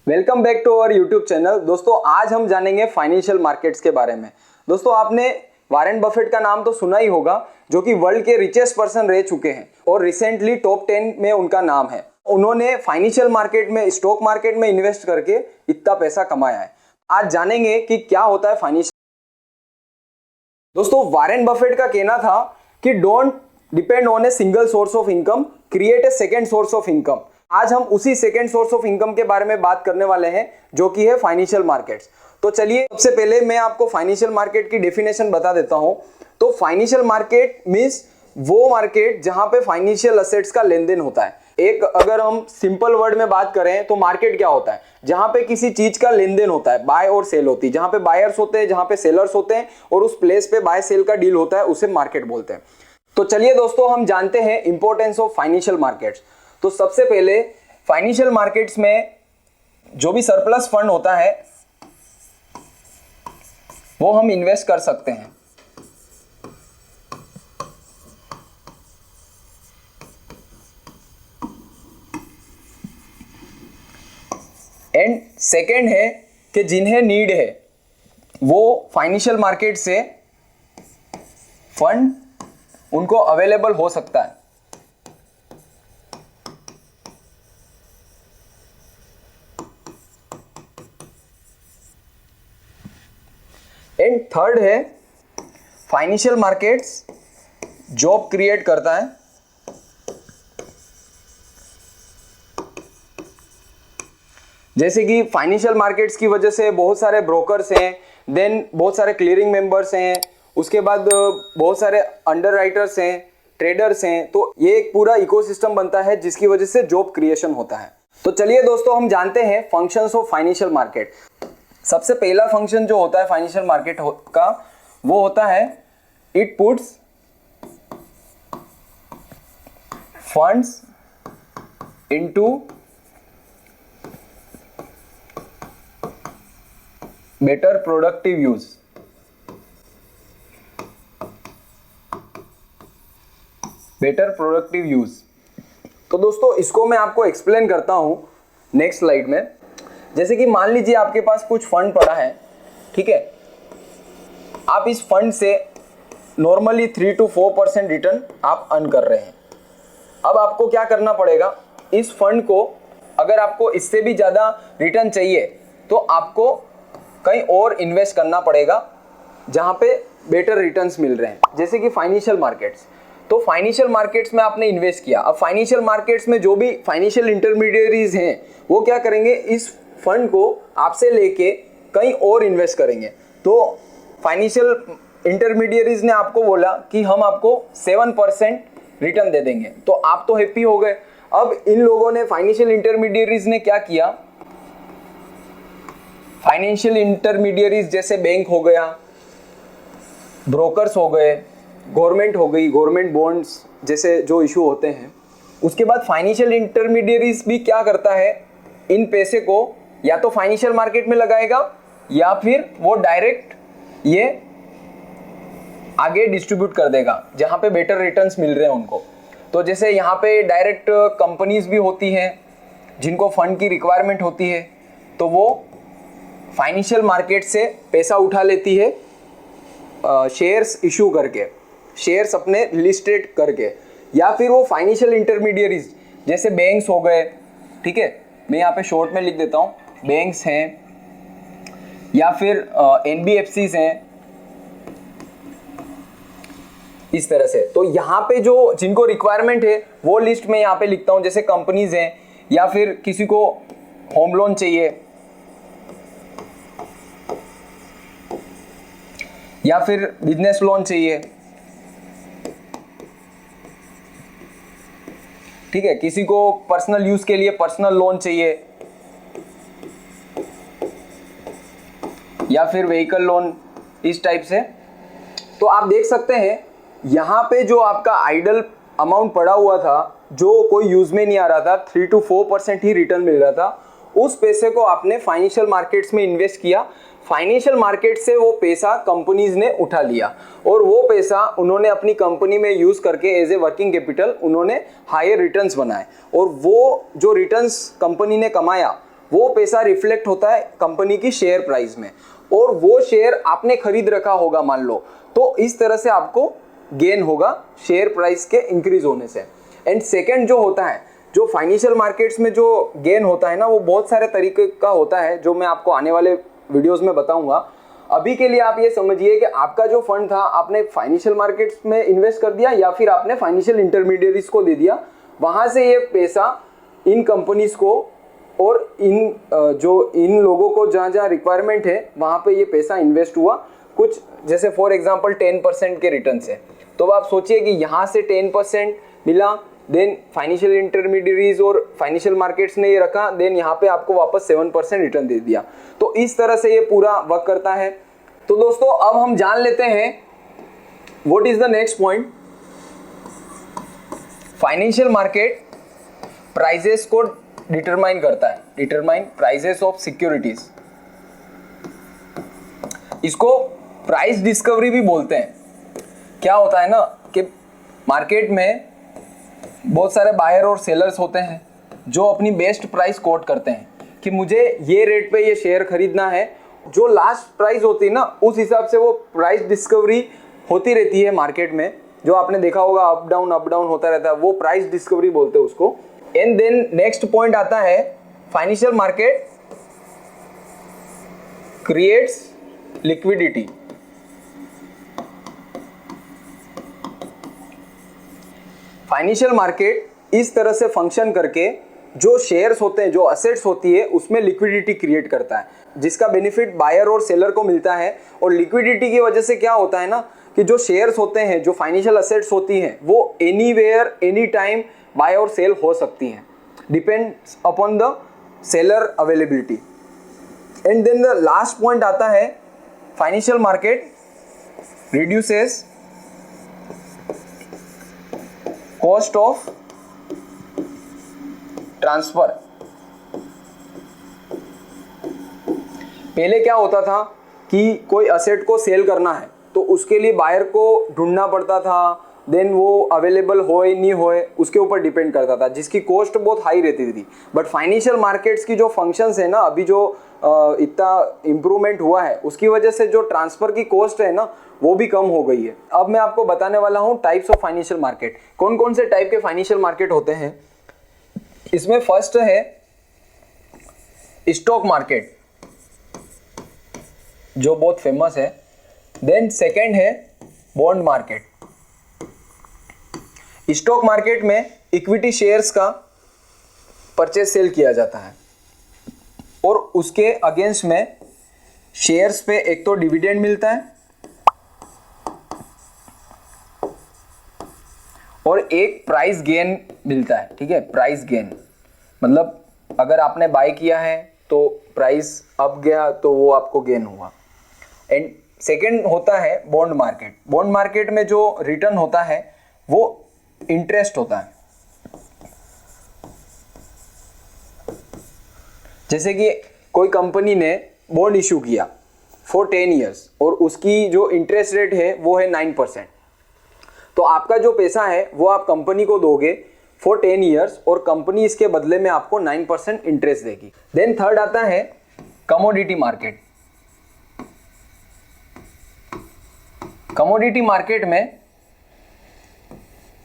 Welcome back to our YouTube channel. दोस्तों आज हम जानेंगे फाइनेंशियल मार्केट्स के बारे में। दोस्तों आपने वॉरेन बफेट का नाम तो सुना ही होगा, जो कि वर्ल्ड के रिचेस्ट पर्सन रह चुके हैं और रिसेंटली टॉप 10 में उनका नाम है। उन्होंने फाइनेंशियल मार्केट में, स्टॉक मार्केट में इन्वेस्ट करके इतना पैसा कमाया है। आज जानेंगे कि क्या होता है फाइनेंशियल। दोस्तों वॉरेन बफेट का कहना था कि don't depend on a single source of income, create a second source of income. आज हम उसी सेकेंड सोर्स ऑफ इनकम के बारे में बात करने वाले हैं, जो कि है फाइनेंशियल मार्केट्स। तो चलिए सबसे पहले मैं आपको फाइनेंशियल मार्केट की डेफिनेशन बता देता हूं। तो फाइनेंशियल मार्केट मींस वो मार्केट जहां पे फाइनेंशियल असेट्स का लेन देन होता है। एक अगर हम सिंपल वर्ड में बात करें तो मार्केट क्या होता है? जहां पे किसी चीज का लेन देन होता है, बाय और सेल होती है, जहां पे बायर्स होते हैं, जहां पे सेलर्स होते हैं और उस प्लेस पे बाय सेल का डील होता है, उसे मार्केट बोलते हैं। तो चलिए दोस्तों हम जानते हैं इंपॉर्टेंस ऑफ फाइनेंशियल मार्केट्स। तो सबसे पहले फाइनेंशियल मार्केट्स में जो भी सरप्लस फंड होता है वो हम इन्वेस्ट कर सकते हैं। एंड सेकेंड है कि जिन्हें नीड है वो फाइनेंशियल मार्केट से फंड उनको अवेलेबल हो सकता है। एंड थर्ड है फाइनेंशियल मार्केट्स जॉब क्रिएट करता है। जैसे कि फाइनेंशियल मार्केट्स की वजह से बहुत सारे ब्रोकर्स हैं, देन बहुत सारे क्लियरिंग मेंबर्स हैं, उसके बाद बहुत सारे अंडरराइटर्स हैं, ट्रेडर्स हैं। तो ये एक पूरा इकोसिस्टम बनता है जिसकी वजह से जॉब क्रिएशन होता है। तो चलिए दोस्तों हम जानते हैं फंक्शंस ऑफ फाइनेंशियल मार्केट। सबसे पहला फंक्शन जो होता है फाइनेंशियल मार्केट का वो होता है it puts funds into better productive use. Better productive use. तो दोस्तों इसको मैं आपको एक्सप्लेन करता हूं नेक्स्ट स्लाइड में। जैसे कि मान लीजिए आपके पास कुछ फंड पड़ा है, ठीक है। आप इस फंड से नॉर्मली 3 to 4% रिटर्न आप अर्न कर रहे हैं। अब आपको क्या करना पड़ेगा, इस फंड को अगर आपको इससे भी ज़्यादा रिटर्न चाहिए तो आपको कहीं और इन्वेस्ट करना पड़ेगा जहाँ पे बेटर रिटर्न्स मिल रहे हैं, जैसे कि फाइनेंशियल मार्केट्स। तो फाइनेंशियल मार्केट्स में आपने इन्वेस्ट किया। अब फाइनेंशियल मार्केट्स में जो भी फाइनेंशियल इंटरमीडियरीज हैं वो क्या करेंगे, इस फंड को आपसे लेके कहीं और इन्वेस्ट करेंगे। तो फाइनेंशियल इंटरमीडियरीज ने आपको बोला कि हम आपको 7% रिटर्न दे देंगे, तो आप तो हैप्पी हो गए। अब इन लोगों ने, फाइनेंशियल इंटरमीडियरीज ने क्या किया, फाइनेंशियल इंटरमीडियरीज जैसे बैंक हो गया, ब्रोकर्स हो गए, गवर्नमेंट हो गई, गवर्नमेंट बॉन्ड्स जैसे जो इशू होते हैं। उसके बाद फाइनेंशियल इंटरमीडियरीज भी क्या करता है, इन पैसे को या तो फाइनेंशियल मार्केट में लगाएगा या फिर वो डायरेक्ट ये आगे डिस्ट्रीब्यूट कर देगा जहां पे बेटर रिटर्न्स मिल रहे हैं उनको। तो जैसे यहाँ पे डायरेक्ट कंपनीज भी होती हैं जिनको फंड की रिक्वायरमेंट होती है, तो वो फाइनेंशियल मार्केट से पैसा उठा लेती है शेयर्स इशू करके, शेयर्स अपने लिस्टेड करके। या फिर वो फाइनेंशियल इंटरमीडियरीज जैसे बैंक्स हो गए, ठीक है, मैं यहाँ पे शॉर्ट में लिख देता हूँ, बैंक्स हैं या फिर एनबीएफसीज हैं, इस तरह से। तो यहाँ पे जो जिनको रिक्वायरमेंट है वो लिस्ट में यहाँ पे लिखता हूँ, जैसे कंपनीज हैं या फिर किसी को होम लोन चाहिए या फिर बिजनेस लोन चाहिए, ठीक है, किसी को पर्सनल यूज के लिए पर्सनल लोन चाहिए या फिर व्हीकल लोन, इस टाइप से। तो आप देख सकते हैं यहाँ पे जो आपका आइडल अमाउंट पड़ा हुआ था, जो कोई यूज में नहीं आ रहा था, 3 to 4% ही रिटर्न मिल रहा था, उस पैसे को आपने फाइनेंशियल मार्केट्स में इन्वेस्ट किया। फाइनेंशियल मार्केट से वो पैसा कंपनीज ने उठा लिया और वो पैसा उन्होंने अपनी कंपनी में यूज करके एज ए वर्किंग कैपिटल उन्होंने हायर रिटर्न्स बनाए, और वो जो रिटर्न्स कंपनी ने कमाया वो पैसा रिफ्लेक्ट होता है कंपनी की शेयर प्राइस में, और वो शेयर आपने खरीद रखा होगा मान लो, तो इस तरह से आपको गेन होगा शेयर प्राइस के इंक्रीज होने से। एंड सेकंड जो होता है, जो फाइनेंशियल मार्केट्स में जो गेन होता है ना, वो बहुत सारे तरीके का होता है जो मैं आपको आने वाले वीडियोस में बताऊंगा। अभी के लिए आप ये समझिए कि आपका जो फंड था आपने फाइनेंशियल मार्केट्स में इन्वेस्ट कर दिया या फिर आपने फाइनेंशियल इंटरमीडियरीज को दे दिया, वहां से ये पैसा इन कंपनीज को और इन लोगों को जहाँ जहाँ रिक्वायरमेंट है वहाँ पे ये पैसा इन्वेस्ट हुआ, कुछ जैसे फॉर एग्जांपल 10% के रिटर्न से। तो आप सोचिए कि यहाँ से 10% मिला, देन फाइनेंशियल इंटरमीडियरीज और फाइनेंशियल मार्केट्स ने ये रखा, देन यहाँ पे आपको वापस 7% रिटर्न दे दिया। तो इस तरह से ये पूरा वर्क करता है। तो दोस्तों अब हम जान लेते हैं what is the next point. Financial market prices को डिटरमाइन करता है, डिटरमाइन प्राइजेस ऑफ सिक्योरिटीज। इसको प्राइस डिस्कवरी भी बोलते हैं। क्या होता है ना कि मार्केट में बहुत सारे बायर और सेलर्स होते हैं जो अपनी बेस्ट प्राइस कोट करते हैं कि मुझे ये रेट पे ये शेयर खरीदना है। जो लास्ट प्राइस होती है ना, उस हिसाब से वो प्राइस डिस्कवरी होती रहती है मार्केट में। जो आपने देखा होगा अप डाउन होता रहता है, वो प्राइस डिस्कवरी बोलते हैं उसको। एंड देन नेक्स्ट पॉइंट आता है, financial market creates liquidity. Financial market इस तरह से फंक्शन करके जो शेयर्स होते हैं, जो असेट्स होती है, उसमें लिक्विडिटी क्रिएट करता है, जिसका बेनिफिट बायर और सेलर को मिलता है। और लिक्विडिटी की वजह से क्या होता है ना कि जो शेयर्स होते हैं, जो फाइनेंशियल असेट्स होती हैं, वो एनीवेयर एनी टाइम बाय और सेल हो सकती हैं, depends upon the seller availability. And then the last point आता है, financial market reduces cost of transfer. पहले क्या होता था कि कोई असेट को सेल करना है तो उसके लिए बायर को ढूंढना पड़ता था, देन वो अवेलेबल होए नहीं होए उसके ऊपर डिपेंड करता था, जिसकी कॉस्ट बहुत हाई रहती थी। बट फाइनेंशियल मार्केट्स की जो फंक्शंस है ना, अभी जो इतना इम्प्रूवमेंट हुआ है, उसकी वजह से जो ट्रांसफर की कॉस्ट है ना, वो भी कम हो गई है। अब मैं आपको बताने वाला हूँ टाइप्स ऑफ फाइनेंशियल मार्केट। कौन कौन से टाइप के फाइनेंशियल मार्केट होते हैं। इसमें फर्स्ट है स्टॉक मार्केट, जो बहुत फेमस है। देन सेकंड है बॉन्ड मार्केट। स्टॉक मार्केट में इक्विटी शेयर्स का परचेज सेल किया जाता है और उसके अगेंस्ट में शेयर्स पे एक तो डिविडेंड मिलता है और एक प्राइस गेन मिलता है। ठीक है, प्राइस गेन मतलब अगर आपने बाय किया है तो प्राइस अप गया तो वो आपको गेन हुआ। एंड सेकंड होता है बॉन्ड मार्केट। बॉन्ड मार्केट में जो रिटर्न होता है वो इंटरेस्ट होता है। जैसे कि कोई कंपनी ने बॉन्ड इशू किया फॉर 10 ईयर्स और उसकी जो इंटरेस्ट रेट है वो है 9%, तो आपका जो पैसा है वो आप कंपनी को दोगे फॉर 10 ईयर्स और कंपनी इसके बदले में आपको 9% इंटरेस्ट देगी। देन थर्ड आता है कमोडिटी मार्केट। कमोडिटी मार्केट में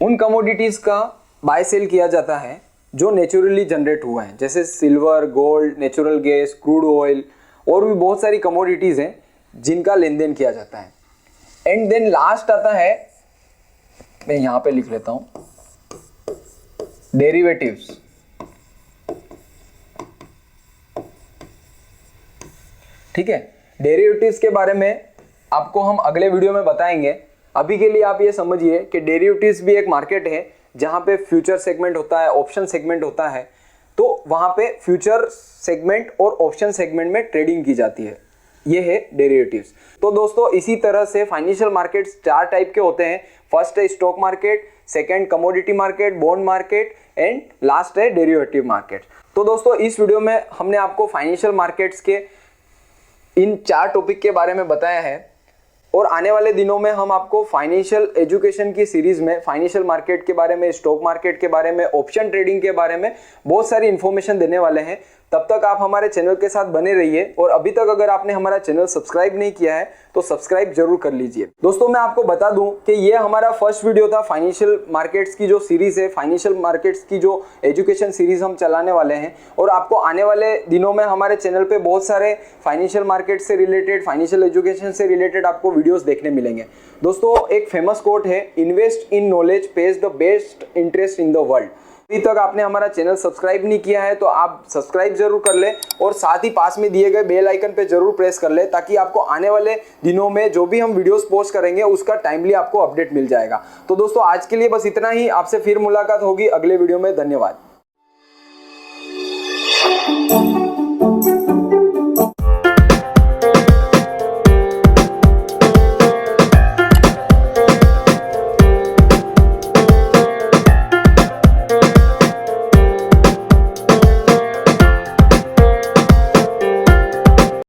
उन कमोडिटीज का बाय सेल किया जाता है जो नेचुरली जनरेट हुआ है, जैसे silver, gold, natural gas, crude oil और भी बहुत सारी कमोडिटीज हैं जिनका लेन देन किया जाता है। एंड देन लास्ट आता है, मैं यहां पे लिख लेता हूं, डेरिवेटिव्स। ठीक है, डेरिवेटिव्स के बारे में आपको हम अगले वीडियो में बताएंगे। अभी के लिए आप ये समझिए कि डेरिवेटिव्स भी एक मार्केट है जहां पे फ्यूचर सेगमेंट होता है, ऑप्शन सेगमेंट होता है। तो वहां पे फ्यूचर सेगमेंट और ऑप्शन सेगमेंट में ट्रेडिंग की जाती है, ये है डेरिवेटिव्स। तो दोस्तों इसी तरह से फाइनेंशियल मार्केट्स 4 टाइप के होते हैं। फर्स्ट है stock market, second commodity market, bond market and last है डेरिवेटिव मार्केट। तो दोस्तों इस वीडियो में हमने आपको फाइनेंशियल मार्केट्स के इन 4 टॉपिक के बारे में बताया है और आने वाले दिनों में हम आपको फाइनेंशियल एजुकेशन की सीरीज में फाइनेंशियल मार्केट के बारे में, स्टॉक मार्केट के बारे में, ऑप्शन ट्रेडिंग के बारे में बहुत सारी इंफॉर्मेशन देने वाले हैं। तब तक आप हमारे चैनल के साथ बने रहिए और अभी तक अगर आपने हमारा चैनल सब्सक्राइब नहीं किया है तो सब्सक्राइब जरूर कर लीजिए। दोस्तों मैं आपको बता दूं कि ये हमारा फर्स्ट वीडियो था फाइनेंशियल मार्केट्स की जो सीरीज है, फाइनेंशियल मार्केट्स की जो एजुकेशन सीरीज हम चलाने वाले हैं। और आपको आने वाले दिनों में हमारे चैनल पे बहुत सारे फाइनेंशियल मार्केट से रिलेटेड, फाइनेंशियल एजुकेशन से रिलेटेड आपको वीडियोस देखने मिलेंगे। दोस्तों एक फेमस कोट है, invest in knowledge page the best interest in the world. अभी तक आपने हमारा चैनल सब्सक्राइब नहीं किया है तो आप सब्सक्राइब जरूर कर ले और साथ ही पास में दिए गए बेल आइकन पे जरूर प्रेस कर ले, ताकि आपको आने वाले दिनों में जो भी हम वीडियोस पोस्ट करेंगे उसका टाइमली आपको अपडेट मिल जाएगा। तो दोस्तों आज के लिए बस इतना ही, आपसे फिर मुलाकात होगी अगले वीडियो में। धन्यवाद।